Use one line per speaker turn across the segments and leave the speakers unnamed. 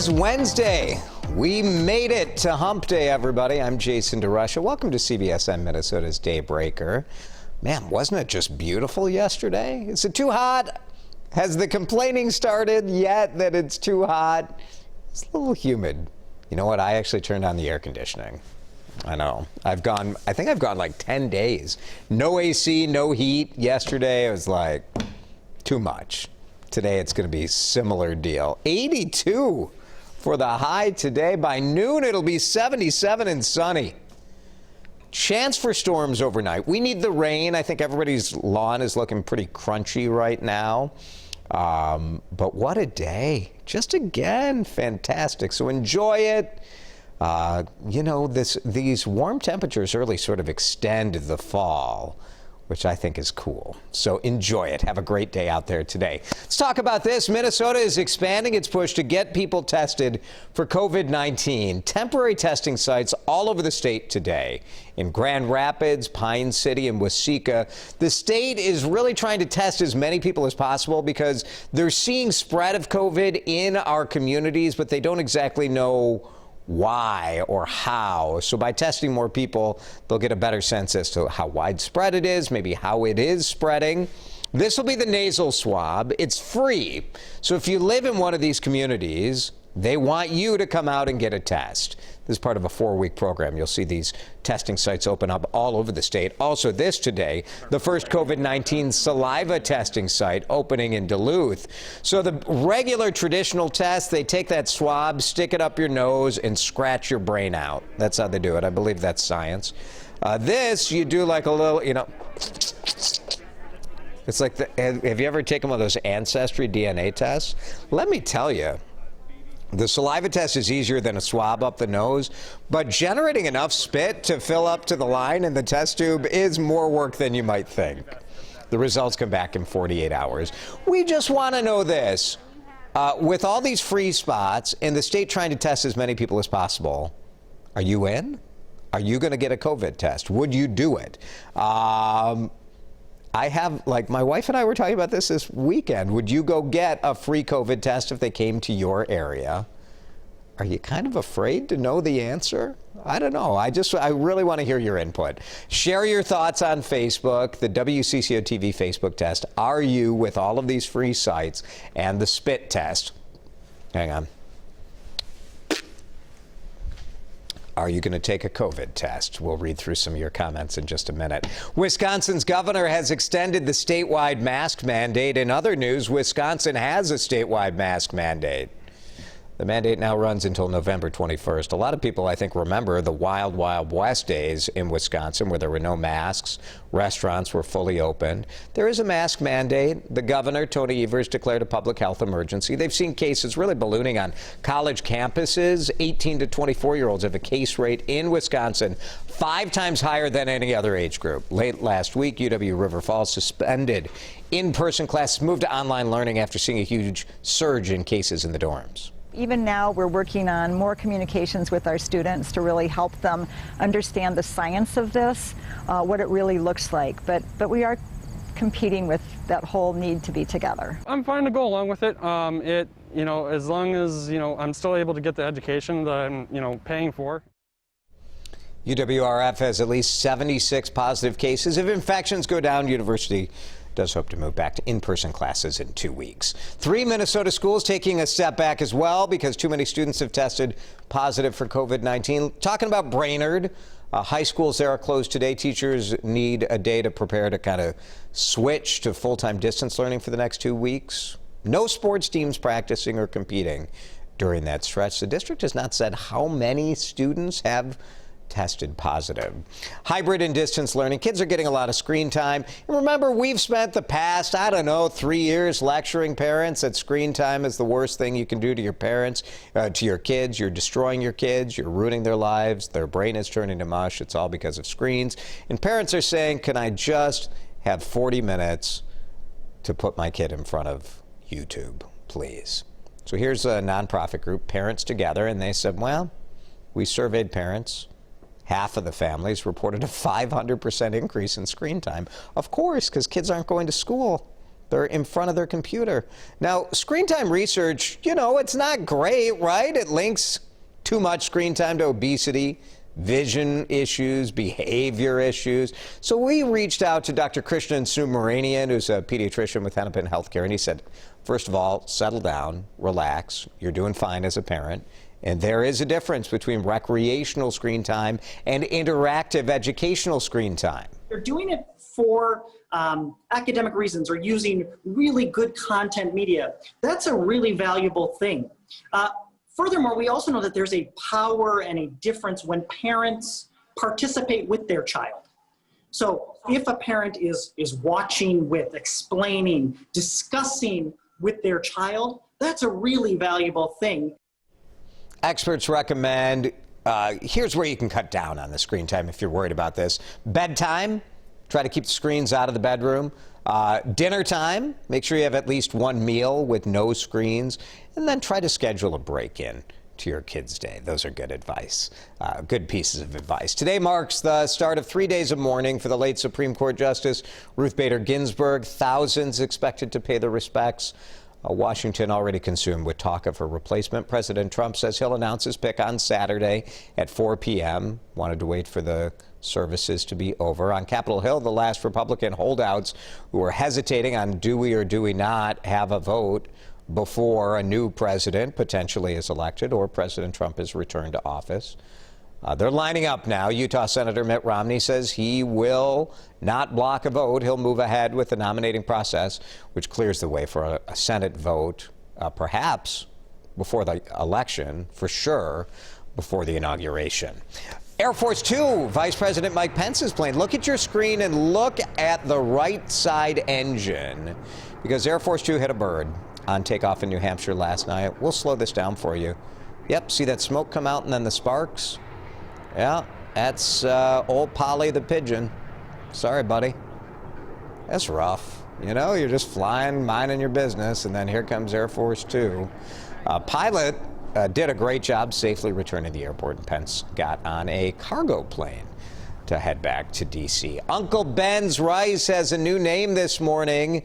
is Wednesday. We made it to Hump Day, everybody. I'm Jason DeRusha. Welcome to CBSN Minnesota's Daybreaker. Man, wasn't it just beautiful yesterday? Is it too hot? Has the complaining started yet that it's too hot? It's a little humid. You know what? I actually turned on the air conditioning. I know. I think I've gone like 10 days. No AC, no heat. Yesterday, it was like too much. Today, it's going to be a similar deal. 82 for the high today. By noon, it'll be 77 and sunny. Chance for storms overnight. We need the rain. I think everybody's lawn is looking pretty crunchy right now. But what a day. Just again, fantastic. So enjoy it. You know, these warm temperatures early sort of extend the fall, which I think is cool. So enjoy it. Have a great day out there today. Let's talk about this. Minnesota is expanding its push to get people tested for COVID-19. Temporary testing sites all over the state today. In Grand Rapids, Pine City, and Waseca, the state is really trying to test as many people as possible because they're seeing spread of COVID in our communities, but they don't exactly know why or how. So by testing more people, they'll get a better sense as to how widespread it is, maybe how it is spreading. This will be the nasal swab. It's free. So if you live in one of these communities, they want you to come out and get a test. This is part of a 4-week program. You'll see these testing sites open up all over the state. Also this today, the first COVID-19 saliva testing site opening in Duluth. So the regular traditional test, they take that swab, stick it up your nose, and scratch your brain out. That's how they do it. I believe that's science. This, you do like a little, you know, it's like, have you ever taken one of those ancestry DNA tests? Let me tell you, the saliva test is easier than a swab up the nose, but generating enough spit to fill up to the line in the test tube is more work than you might think. The results come back in 48 hours. We just want to know this. With all these free spots and the state trying to test as many people as possible, are you in? Are you going to get a COVID test? Would you do it? I have, like, my wife and I were talking about this weekend. Would you go get a free COVID test if they came to your area? Are you kind of afraid to know the answer? I don't know. I really want to hear your input. Share your thoughts on Facebook, the WCCO TV Facebook test. Are you, with all of these free sites and the spit test? Hang on. Are you going to take a COVID test? We'll read through some of your comments in just a minute. Wisconsin's governor has extended the statewide mask mandate. In other news, Wisconsin has a statewide mask mandate. The mandate now runs until November 21st. A lot of people, I think, remember the wild, wild west days in Wisconsin where there were no masks. Restaurants were fully open. There is a mask mandate. The governor, Tony Evers, declared a public health emergency. They've seen cases really ballooning on college campuses. 18 to 24-year-olds have a case rate in Wisconsin 5 times higher than any other age group. Late last week, UW River Falls suspended in-person classes, moved to online learning after seeing a huge surge in cases in the dorms.
Even now, we're working on more communications with our students to really help them understand the science of this, what it really looks like. But we are competing with that whole need to be together.
I'm fine to go along with it. You know, as long as, you know, I'm still able to get the education that I'm, you know, paying for.
UWRF has at least 76 positive cases. If infections go down, university does hope to move back to in-person classes in 2 weeks. 3 Minnesota schools taking a step back as well because too many students have tested positive for COVID-19. Talking about Brainerd, high schools there are closed today. Teachers need a day to prepare to kind of switch to full-time distance learning for the next 2 weeks. No sports teams practicing or competing during that stretch. The district has not said how many students have tested positive. Hybrid and distance learning. Kids are getting a lot of screen time. And remember, we've spent the past, 3 years lecturing parents that screen time is the worst thing you can do to your parents, to your kids. You're destroying your kids. You're ruining their lives. Their brain is turning to mush. It's all because of screens. And parents are saying, can I just have 40 minutes to put my kid in front of YouTube, please? So here's a nonprofit group, Parents Together, and they said, well, we surveyed parents. Half of the families reported a 500% increase in screen time. Of course, because kids aren't going to school. They're in front of their computer. Now, screen time research, it's not great, right? It links too much screen time to obesity, vision issues, behavior issues. So we reached out to Dr. Krishnan Subramanian, who's a pediatrician with Hennepin Healthcare, and he said, first of all, settle down, relax. You're doing fine as a parent. And there is a difference between recreational screen time and interactive educational screen time.
They're doing it for academic reasons or using really good content media. That's a really valuable thing. Furthermore, we also know that there's a power and a difference when parents participate with their child. So if a parent is watching with, explaining, discussing with their child, that's a really valuable thing.
Experts recommend, here's where you can cut down on the screen time if you're worried about this. Bedtime, try to keep the screens out of the bedroom. Dinner time, make sure you have at least one meal with no screens, and then try to schedule a break-in to your kids' day. Those are good advice, good pieces of advice. Today marks the start of 3 days of mourning for the late Supreme Court Justice Ruth Bader Ginsburg. Thousands expected to pay their respects. Washington already consumed with talk of her replacement. President Trump says he'll announce his pick on Saturday at 4 p.m. Wanted to wait for the services to be over. On Capitol Hill, the last Republican holdouts who were hesitating on do we or do we not have a vote before a new president potentially is elected or President Trump is returned to office. They're lining up now. Utah Senator Mitt Romney says he will not block a vote. He'll move ahead with the nominating process, which clears the way for a Senate vote, perhaps before the election, for sure, before the inauguration. Air Force Two, Vice President Mike Pence's plane. Look at your screen and look at the right side engine, because Air Force Two hit a bird on takeoff in New Hampshire last night. We'll slow this down for you. Yep, see that smoke come out and then the sparks? Yeah, that's old Polly the pigeon. Sorry, buddy. That's rough. You're just flying, minding your business, and then here comes Air Force Two. Pilot did a great job safely returning to the airport, and Pence got on a cargo plane to head back to D.C. Uncle Ben's Rice has a new name this morning.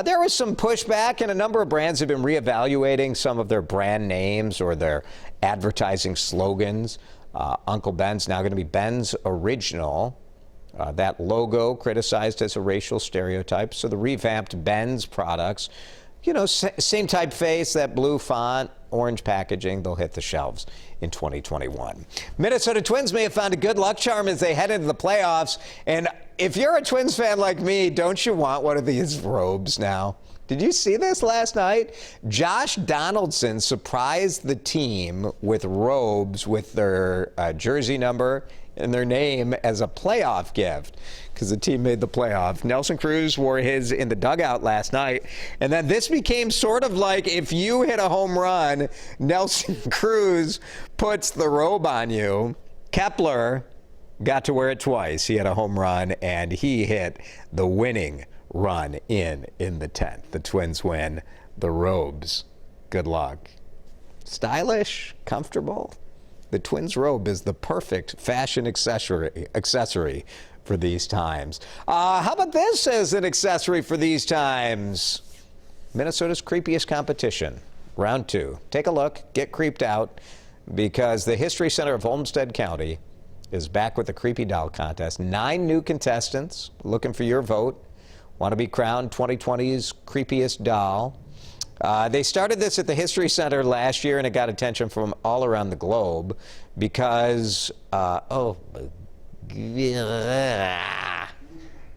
There was some pushback, and a number of brands have been reevaluating some of their brand names or their advertising slogans. Uncle Ben's now going to be Ben's Original. That logo criticized as a racial stereotype. So the revamped Ben's products, same typeface, that blue font, orange packaging, they'll hit the shelves in 2021. Minnesota Twins may have found a good luck charm as they head into the playoffs. And if you're a Twins fan like me, don't you want one of these robes now? Did you see this last night? Josh Donaldson surprised the team with robes with their jersey number and their name as a playoff gift because the team made the playoff. Nelson Cruz wore his in the dugout last night. And then this became sort of like if you hit a home run, Nelson Cruz puts the robe on you. Kepler got to wear it twice. He had a home run and he hit the winning run in the 10th. The Twins win. The robes, good luck. Stylish, comfortable. The Twins robe is the perfect fashion accessory for these times. How about this as an accessory for these times? Minnesota's creepiest competition, round 2. Take a look, get creeped out, because the History Center of Olmsted County is back with the Creepy Doll Contest. 9 new contestants looking for your vote. Want to be crowned 2020's creepiest doll. They started this at the History Center last year, and it got attention from all around the globe because, that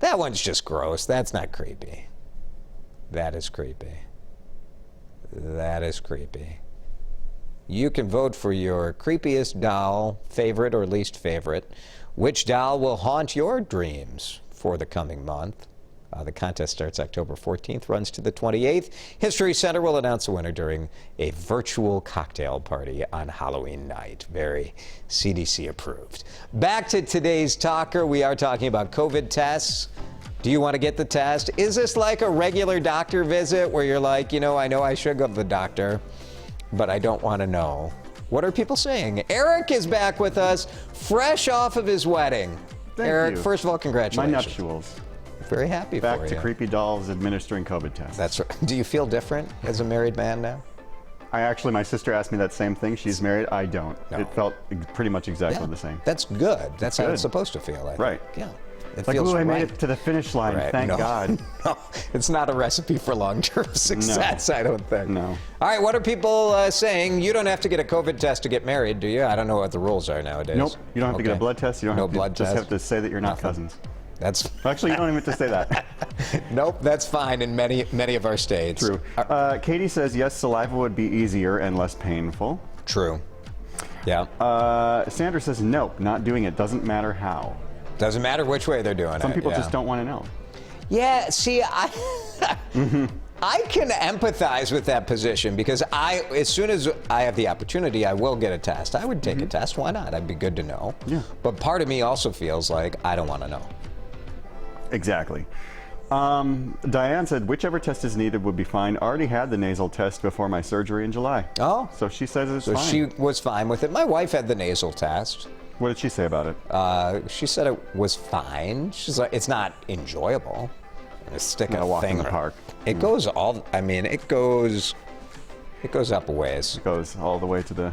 one's just gross. That's not creepy. That is creepy. That is creepy. You can vote for your creepiest doll, favorite or least favorite. Which doll will haunt your dreams for the coming month? The contest starts October 14th, runs to the 28th. History Center will announce the winner during a virtual cocktail party on Halloween night. Very CDC approved. Back to today's talker. We are talking about COVID tests. Do you want to get the test? Is this like a regular doctor visit where you're like, I know I should go to the doctor, but I don't want to know? What are people saying? Eric is back with us, fresh off of his wedding.
Thank
Eric,
you.
first of all, congratulations.
My nuptials.
Very happy
Back
for you.
to creepy dolls administering COVID tests.
That's right. Do you feel different as a married man now?
My sister asked me that same thing. She's married. I don't.
No.
It felt pretty much exactly the same.
That's good. That's how
good.
it's supposed to feel. I think.
Right.
Yeah. It
Like,
feels
ooh, I made
right.
it to the finish line.
Right.
Thank
No.
God.
No, it's not a recipe for long-term success, I don't think.
No.
All right, what are people saying? You don't have to get a COVID test to get married, do you? I don't know what the rules are nowadays.
Nope. You don't have to get a blood test. You don't
No
have to
blood
just
test.
have to say that you're not
Nothing.
cousins.
That's
Actually, you don't even have to say that.
nope. That's fine in many of our states.
True. Katie says yes, saliva would be easier and less painful.
True. Yeah.
Sandra says nope, not doing it. Doesn't matter how.
Doesn't matter which way they're doing it.
Some people
yeah.
just don't want to know.
Yeah, see, I can empathize with that position because as soon as I have the opportunity, I will get a test. I would take a test. Why not? I'd be good to know.
Yeah.
But part of me also feels like I don't want to know.
Exactly. Diane said whichever test is needed would be fine. Already had the nasal test before my surgery in July.
Oh.
So she says it's
So
fine.
she was fine with it. My wife had the nasal test.
What did she say about it?
She said it was fine. She's like, it's not enjoyable. Stick
Not
a
a walk in
thing.
the park.
It goes all. I mean, it goes up a ways.
It goes all the way to the.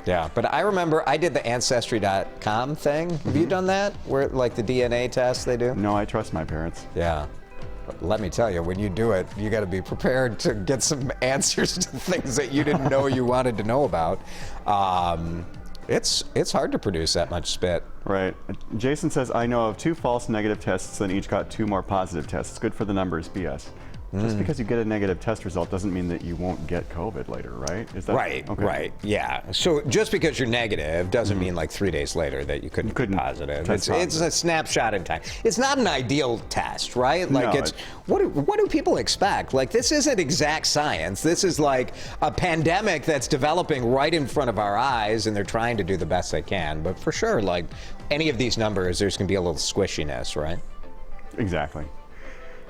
Yeah, but I remember I did the Ancestry.com thing. Have you done that? Where like the DNA test they do?
No, I trust my parents.
Yeah. But let me tell you, when you do it, you got to be prepared to get some answers to things that you didn't know you wanted to know about. It's hard to produce that much spit.
Right. Jason says, I know of 2 false negative tests and each got 2 more positive tests. It's good for the numbers, BS. Just because you get a negative test result doesn't mean that you won't get COVID later, right? Is that
Right,
okay?
right, yeah. So just because you're negative doesn't mean like 3 days later that you couldn't be positive.
test
It's a snapshot in time. It's not an ideal test, right? Like
No,
what do people expect? Like this isn't exact science. This is like a pandemic that's developing right in front of our eyes, and they're trying to do the best they can. But for sure, like any of these numbers, there's going to be a little squishiness, right?
Exactly.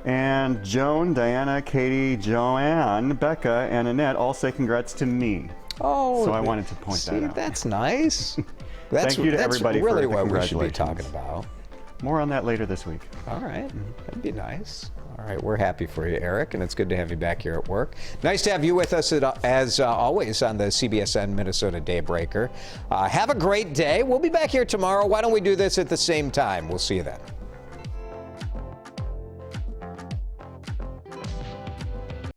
And Joan, Diana, Katie, Joanne, Becca, and Annette all say congrats to me.
Oh,
So I wanted to point that out.
That's nice.
Thank you to everybody for
really
the
what we should be
congratulations.
talking about.
More on that later this week.
All right, that'd be nice. All right, we're happy for you, Eric, and it's good to have you back here at work. Nice to have you with us as always on the CBSN Minnesota Daybreaker. Have a great day. We'll be back here tomorrow. Why don't we do this at the same time? We'll see you then.